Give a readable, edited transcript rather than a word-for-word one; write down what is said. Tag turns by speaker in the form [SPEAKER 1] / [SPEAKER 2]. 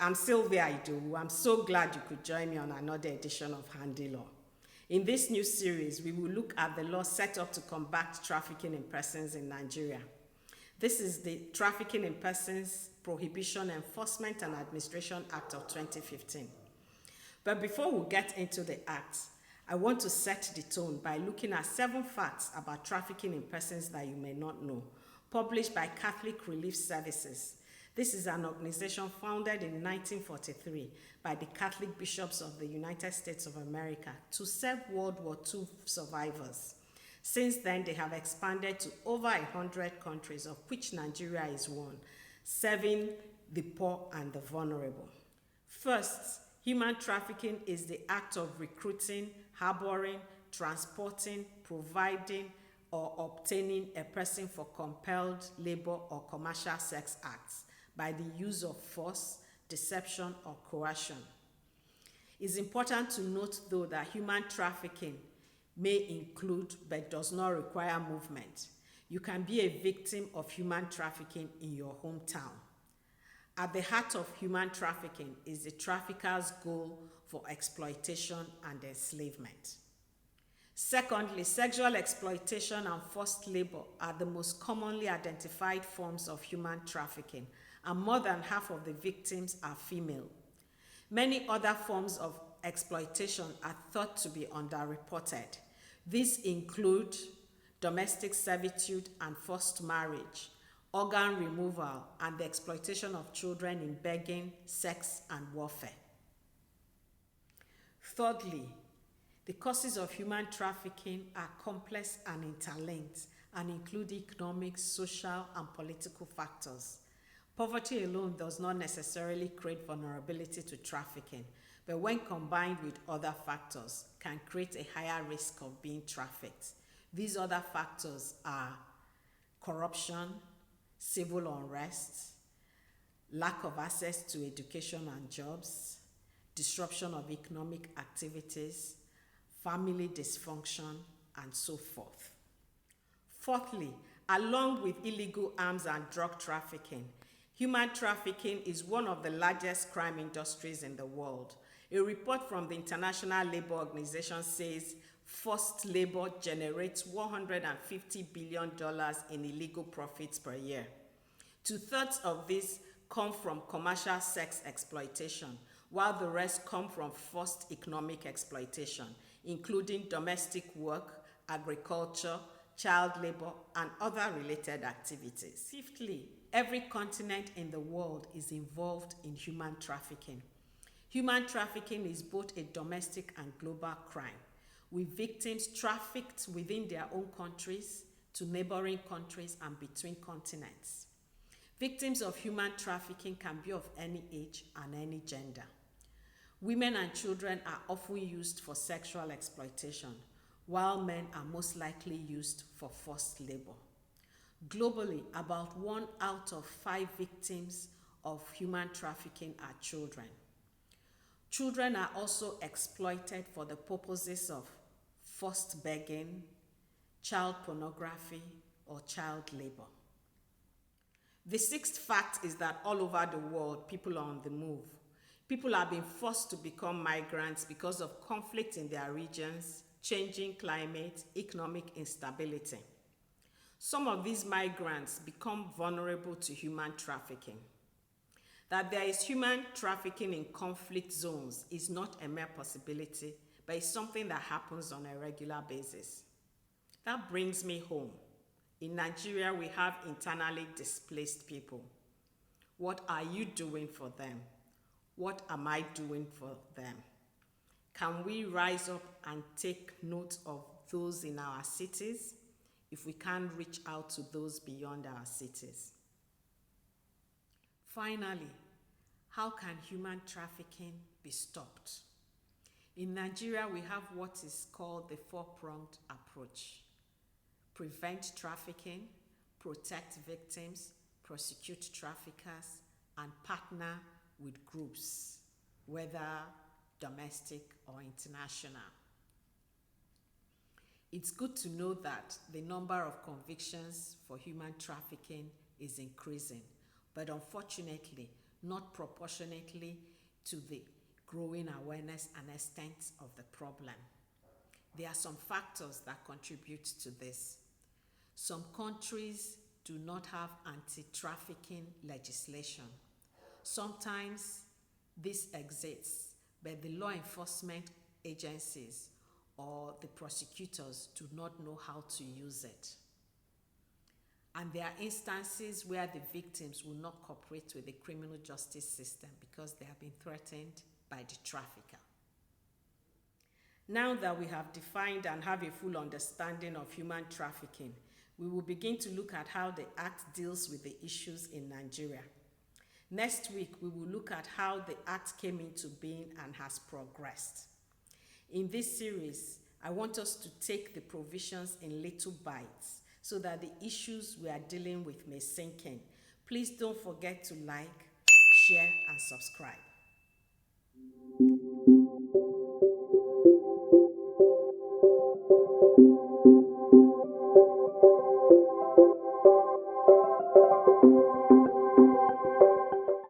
[SPEAKER 1] I'm Sylvia Idowu. I'm so glad you could join me on another edition of Handy Law. In this new series, we will look at the law set up to combat trafficking in persons in Nigeria. This is the Trafficking in Persons Prohibition, Enforcement and Administration Act of 2015. But before we get into the act, I want to set the tone by looking at 7 facts about trafficking in persons that you may not know, published by Catholic Relief Services. This is an organization founded in 1943 by the Catholic bishops of the United States of America to serve World War II survivors. Since then, they have expanded to over 100 countries, of which Nigeria is one, serving the poor and the vulnerable. First, human trafficking is the act of recruiting, harboring, transporting, providing, or obtaining a person for compelled labor or commercial sex acts by the use of force, deception, or coercion. It's important to note, though, that human trafficking may include but does not require movement. You can be a victim of human trafficking in your hometown. At the heart of human trafficking is the trafficker's goal for exploitation and enslavement. Secondly, sexual exploitation and forced labor are the most commonly identified forms of human trafficking, and more than half of the victims are female. Many other forms of exploitation are thought to be underreported. These include domestic servitude and forced marriage, organ removal, and the exploitation of children in begging, sex, and warfare. Thirdly, the causes of human trafficking are complex and interlinked and include economic, social, and political factors. Poverty alone does not necessarily create vulnerability to trafficking, but when combined with other factors, can create a higher risk of being trafficked. These other factors are corruption, civil unrest, lack of access to education and jobs, disruption of economic activities, family dysfunction, and so forth. Fourthly, along with illegal arms and drug trafficking, human trafficking is one of the largest crime industries in the world. A report from the International Labour Organization says forced labor generates $150 billion in illegal profits per year. 2/3 of this come from commercial sex exploitation, while the rest come from forced economic exploitation, including domestic work, agriculture, child labor, and other related activities. Fifthly, every continent in the world is involved in human trafficking. Human trafficking is both a domestic and global crime, with victims trafficked within their own countries, to neighboring countries, and between continents. Victims of human trafficking can be of any age and any gender. Women and children are often used for sexual exploitation, while men are most likely used for forced labor. Globally, about 1 out of 5 victims of human trafficking are children. Children are also exploited for the purposes of forced begging, child pornography, or child labor. The 6th fact is that all over the world, people are on the move. People are being forced to become migrants because of conflict in their regions, changing climate, economic instability. Some of these migrants become vulnerable to human trafficking. That there is human trafficking in conflict zones is not a mere possibility, but it's something that happens on a regular basis. That brings me home. In Nigeria, we have internally displaced people. What are you doing for them? What am I doing for them? Can we rise up and take note of those in our cities if we can't reach out to those beyond our cities? Finally, how can human trafficking be stopped? In Nigeria, we have what is called the 4-pronged approach: prevent trafficking, protect victims, prosecute traffickers, and partner with groups, whether domestic or international. It's good to know that the number of convictions for human trafficking is increasing, but unfortunately, not proportionately to the growing awareness and extent of the problem. There are some factors that contribute to this. Some countries do not have anti-trafficking legislation. Sometimes this exists, but the law enforcement agencies or the prosecutors do not know how to use it. And there are instances where the victims will not cooperate with the criminal justice system because they have been threatened by the trafficker. Now that we have defined and have a full understanding of human trafficking, we will begin to look at how the Act deals with the issues in Nigeria. Next week, we will look at how the Act came into being and has progressed. In this series, I want us to take the provisions in little bites so that the issues we are dealing with may sink in. Please don't forget to like, share, and subscribe.